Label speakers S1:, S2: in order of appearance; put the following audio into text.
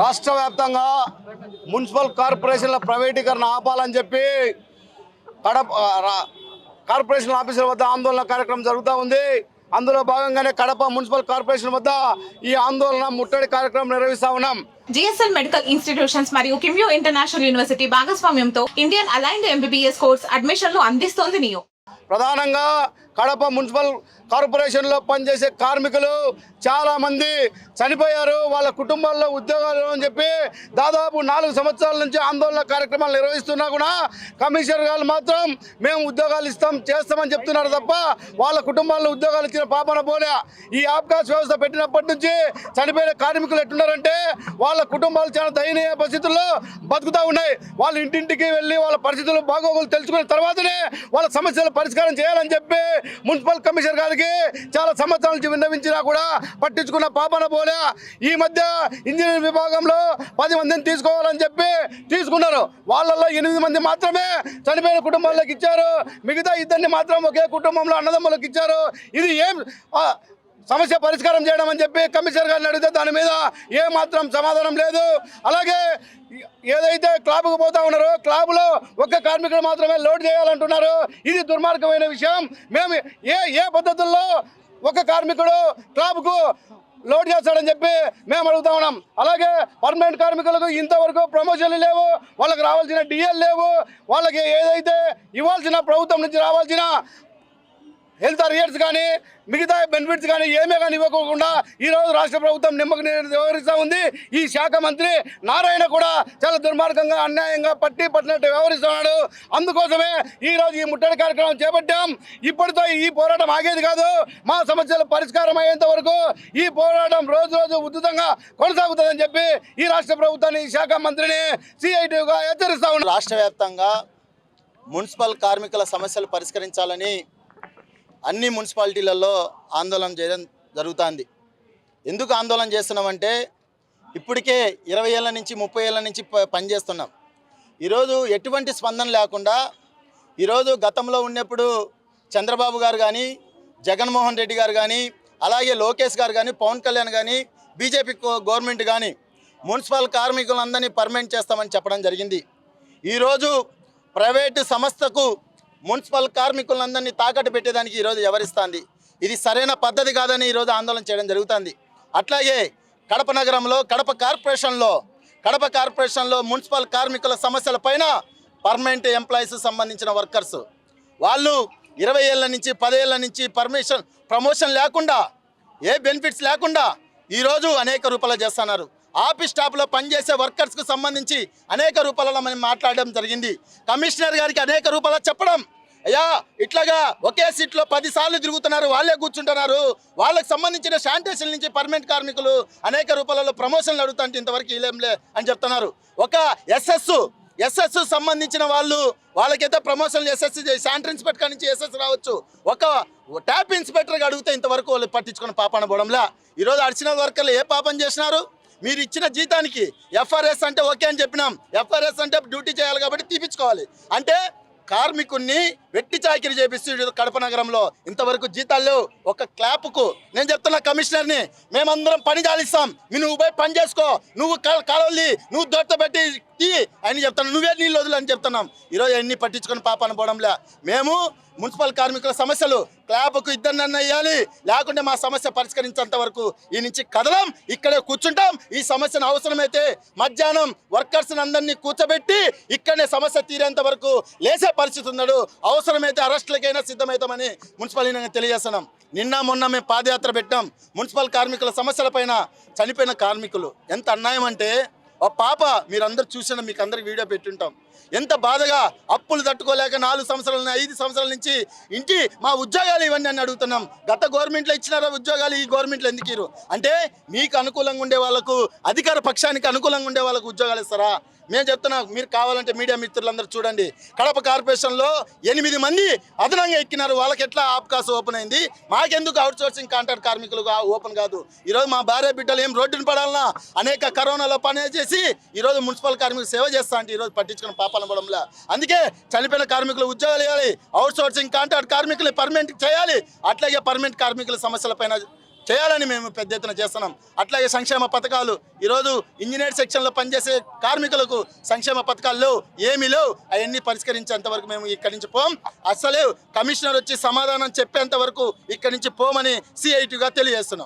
S1: రాష్ట్ర వ్యాప్తంగా మున్సిపల్ కార్పొరేషన్ల ప్రైవేటీకరణ ఆపాలని చెప్పి కడప కార్పొరేషన్ ఆఫీసుల వద్ద ఆందోళన కార్యక్రమం జరుగుతూ ఉంది. అందులో భాగంగానే కడప మున్సిపల్ కార్పొరేషన్ వద్ద ఈ ఆందోళన ముట్టడి కార్యక్రమం నిర్వహిస్తా ఉన్నాం.
S2: జిఎస్ఎల్ మెడికల్ ఇన్స్టిట్యూషన్స్ మరియు కిమ్యూ ఇంటర్నేషనల్ యూనివర్సిటీ భాగస్వామ్యంతో ఇండియన్ అలైన్డ్ ఎంబీబీఎస్ కోర్స్ అడ్మిషన్లు అందిస్తోంది నియో.
S1: ప్రధానంగా కడప మున్సిపల్ కార్పొరేషన్లో పనిచేసే కార్మికులు చాలామంది చనిపోయారు. వాళ్ళ కుటుంబాల్లో ఉద్యోగాలు అని చెప్పి దాదాపు 4 సంవత్సరాల నుంచి ఆందోళన కార్యక్రమాలు నిర్వహిస్తున్నా కూడా కమిషనర్ గారు మాత్రం మేము ఉద్యోగాలు చేస్తామని చెప్తున్నారు తప్ప వాళ్ళ కుటుంబాల్లో ఉద్యోగాలు ఇచ్చిన పాపన పోలే. ఈ ఆబ్కాస్ వ్యవస్థ పెట్టినప్పటి నుంచి చనిపోయిన కార్మికులు ఎట్టున్నారంటే వాళ్ళ కుటుంబాలు చాలా దయనీయ పరిస్థితుల్లో బతుకుతూ ఉన్నాయి. వాళ్ళ ఇంటింటికి వెళ్ళి వాళ్ళ పరిస్థితులు బాగోగులు తెలుసుకున్న తర్వాతనే వాళ్ళ సమస్యలు పరిష్కారం చేయాలని చెప్పి మున్సిపల్ కమిషనర్ గారికి చాలా సంవత్సరాల నుంచి విన్నవించినా కూడా పట్టించుకున్న పాపన పోలే. ఈ మధ్య ఇంజనీరింగ్ విభాగంలో 10 మందిని తీసుకోవాలని చెప్పి తీసుకున్నారు. వాళ్ళల్లో 8 మంది మాత్రమే చనిపోయిన కుటుంబాల్లోకి ఇచ్చారు. మిగతా 2 మాత్రం ఒకే కుటుంబంలో అన్నదమ్ములకు ఇచ్చారు. ఇది ఏం సమస్య పరిష్కారం చేయడం అని చెప్పి కమిషనర్ గారిని అడిగితే దాని మీద ఏమాత్రం సమాధానం లేదు. అలాగే ఏదైతే క్లాబ్కు పోతా ఉన్నారో క్లాబ్లో ఒక్క కార్మికుడు మాత్రమే లోడ్ చేయాలంటున్నారు. ఇది దుర్మార్గమైన విషయం. మేము ఏ పద్ధతుల్లో ఒక కార్మికుడు క్లాబ్కు లోడ్ చేస్తాడని చెప్పి మేము అడుగుతా ఉన్నాం. అలాగే పర్మనెంట్ కార్మికులకు ఇంతవరకు ప్రమోషన్లు లేవు, వాళ్ళకి రావాల్సిన డిఎల్ లేవు, వాళ్ళకి ఏదైతే ఇవ్వాల్సిన ప్రభుత్వం నుంచి రావాల్సిన హెల్త్ అరియర్స్ కానీ మిగతా బెనిఫిట్స్ కానీ ఏమే కానీ ఇవ్వకుండా ఈరోజు రాష్ట్ర ప్రభుత్వం నిమ్మకు వ్యవహరిస్తూ ఉంది. ఈ శాఖ మంత్రి నారాయణ కూడా చాలా దుర్మార్గంగా అన్యాయంగా పట్టినట్టు వ్యవహరిస్తున్నాడు. అందుకోసమే ఈరోజు ఈ ముట్టడి కార్యక్రమం చేపట్టాం. ఇప్పటితో ఈ పోరాటం ఆగేది కాదు. మా సమస్యలు పరిష్కారం అయ్యేంత వరకు ఈ పోరాటం రోజు రోజు ఉధృతంగా కొనసాగుతుందని చెప్పి ఈ రాష్ట్ర ప్రభుత్వాన్ని ఈ శాఖ మంత్రిని సిఐటిగా హెచ్చరిస్తా ఉన్నాం.
S3: రాష్ట్ర వ్యాప్తంగా మున్సిపల్ కార్మికుల సమస్యలు పరిష్కరించాలని అన్ని మున్సిపాలిటీలలో ఆందోళన చేయడం జరుగుతుంది. ఎందుకు ఆందోళన చేస్తున్నామంటే ఇప్పటికే 20 ఏళ్ళ నుంచి 30 ఏళ్ళ నుంచి పనిచేస్తున్నాం. ఈరోజు ఎటువంటి స్పందన లేకుండా ఈరోజు గతంలో ఉన్నప్పుడు చంద్రబాబు గారు కానీ జగన్మోహన్ రెడ్డి గారు కానీ అలాగే లోకేష్ గారు కానీ పవన్ కళ్యాణ్ కానీ బీజేపీ గవర్నమెంట్ కానీ మున్సిపల్ కార్మికులందరినీ పర్మనెంట్ చేస్తామని చెప్పడం జరిగింది. ఈరోజు ప్రైవేటు సంస్థకు మున్సిపల్ కార్మికులందరినీ తాకట్టు పెట్టేదానికి ఈరోజు వ్యవహరిస్తుంది. ఇది సరైన పద్ధతి కాదని ఈరోజు ఆందోళన చేయడం జరుగుతుంది. అట్లాగే కడప నగరంలో కడప కార్పొరేషన్లో మున్సిపల్ కార్మికుల సమస్యల పైన పర్మనెంట్ ఎంప్లాయీస్ సంబంధించిన వర్కర్స్ వాళ్ళు 20 ఏళ్ళ నుంచి 10 ఏళ్ళ నుంచి ప్రమోషన్ లేకుండా ఏ బెనిఫిట్స్ లేకుండా ఈరోజు అనేక రూపాయలు చేస్తున్నారు. ఆఫీస్ స్టాఫ్లో పనిచేసే వర్కర్స్కు సంబంధించి అనేక రూపాయలలో మనం మాట్లాడడం జరిగింది. కమిషనర్ గారికి అనేక రూపాయలు చెప్పడం, అయ్యా ఇట్లాగా ఒకే సీట్లో 10 సార్లు తిరుగుతున్నారు, వాళ్ళే కూర్చుంటున్నారు, వాళ్ళకి సంబంధించిన శానిటేషన్ నుంచి పర్మనెంట్ కార్మికులు అనేక రూపాయలలో ప్రమోషన్లు అడుగుతుంటే ఇంతవరకు ఇలేంలే అని చెప్తున్నారు. ఒక ఎస్ఎస్ సంబంధించిన వాళ్ళకైతే ప్రమోషన్లు ఎస్ఎస్ శానిటరీ ఇన్స్పెక్టర్ నుంచి ఎస్ఎస్ రావచ్చు. ఒక ట్యాప్ ఇన్స్పెక్టర్గా అడిగితే ఇంతవరకు వాళ్ళు పట్టించుకున్న పాపన పోవడంలా. ఈరోజు అడిషనల్ వర్కర్లు ఏ పాపం చేసినారు? మీరు ఇచ్చిన జీతానికి ఎఫ్ఆర్ఎస్ అంటే ఓకే అని చెప్పినాం. ఎఫ్ఆర్ఎస్ అంటే డ్యూటీ చేయాలి కాబట్టి తీపించుకోవాలి. అంటే కార్మికుడిని వెట్టి చాకిరి చేపిస్తూ కడప నగరంలో ఇంతవరకు జీతాలు లేవు. ఒక క్లాప్కు నేను చెప్తున్నా కమిషనర్ని, మేమందరం పని చాలిస్తాం, నువ్వు పోయి పని చేసుకో, నువ్వు కాలవల్లి నువ్వు దొరత పెట్టి అని చెప్తాను, నువ్వే నీళ్ళు వదులు అని చెప్తున్నాం. ఈరోజు ఎన్ని పట్టించుకొని పాపన పోవడంలే. మేము మున్సిపల్ కార్మికుల సమస్యలు క్లాబ్కు 2 వేయాలి, లేకుంటే మా సమస్య పరిష్కరించేంత వరకు ఈ నుంచి కదలం, ఇక్కడే కూర్చుంటాం. ఈ సమస్యను అవసరమైతే మధ్యాహ్నం వర్కర్స్ అందరినీ కూర్చోబెట్టి ఇక్కడనే సమస్య తీరేంత వరకు లేసే పరిస్థితి ఉన్నాడు. అవసరమైతే అరెస్టులకైనా సిద్ధమవుతామని మున్సిపాలిటీని తెలియజేస్తున్నాం. నిన్న మొన్న మేము పాదయాత్ర పెట్టాం. మున్సిపల్ కార్మికుల సమస్యలపైన చనిపోయిన కార్మికులు ఎంత అన్యాయం అంటే, ఓ పాప మీరందరూ చూసిన మీకు అందరికి వీడియో పెట్టుంటాం. ఎంత బాధగా అప్పులు తట్టుకోలేక 4 సంవత్సరాల 5 సంవత్సరాల నుంచి ఇంటి మా ఉద్యోగాలు ఇవన్నీ అని అడుగుతున్నాం. గత గవర్నమెంట్లో ఇచ్చినారా ఉద్యోగాలు, ఈ గవర్నమెంట్లో ఎందుకు ఇరు అంటే మీకు అనుకూలంగా ఉండే వాళ్ళకు, అధికార పక్షానికి అనుకూలంగా ఉండే వాళ్ళకు ఉద్యోగాలు ఇస్తారా? మేము చెప్తున్నాం, మీరు కావాలంటే మీడియా మిత్రులందరూ చూడండి. కడప కార్పొరేషన్లో 8 మంది అదనంగా ఎక్కినారు. వాళ్ళకి ఎట్లా ఆప్కాస్ ఓపెన్ అయింది? మాకెందుకు అవుట్సోర్సింగ్ కాంట్రాక్ట్ కార్మికులు ఓపెన్ కాదు? ఈరోజు మా భార్య బిడ్డలు ఏం రోడ్డును పడాలన్నా అనేక కరోనాలో పని చేసి ఈరోజు మున్సిపల్ కార్మికులు సేవ చేస్తా అంటే ఈరోజు పట్టించుకున్న పాపాల పడంలా. అందుకే చనిపోయిన కార్మికులు ఉద్యోగాలు ఇవ్వాలి, అవుట్సోర్సింగ్ కాంట్రాక్ట్ కార్మికులు పర్మనెంట్ చేయాలి. అట్లాగే పర్మనెంట్ కార్మికుల సమస్యలపైన చేయాలని మేము పెద్ద ఎత్తున చేస్తున్నాం. అట్లాగే సంక్షేమ పథకాలు ఈరోజు ఇంజనీర్ సెక్షన్లో పనిచేసే కార్మికులకు సంక్షేమ పథకాల్లో ఏమీ లేవు. అవన్నీ పరిష్కరించేంత వరకు మేము ఇక్కడి నుంచి పోం. అసలే కమిషనర్ వచ్చి సమాధానం చెప్పేంత వరకు ఇక్కడి నుంచి పోమని CITగా తెలియజేస్తున్నాం.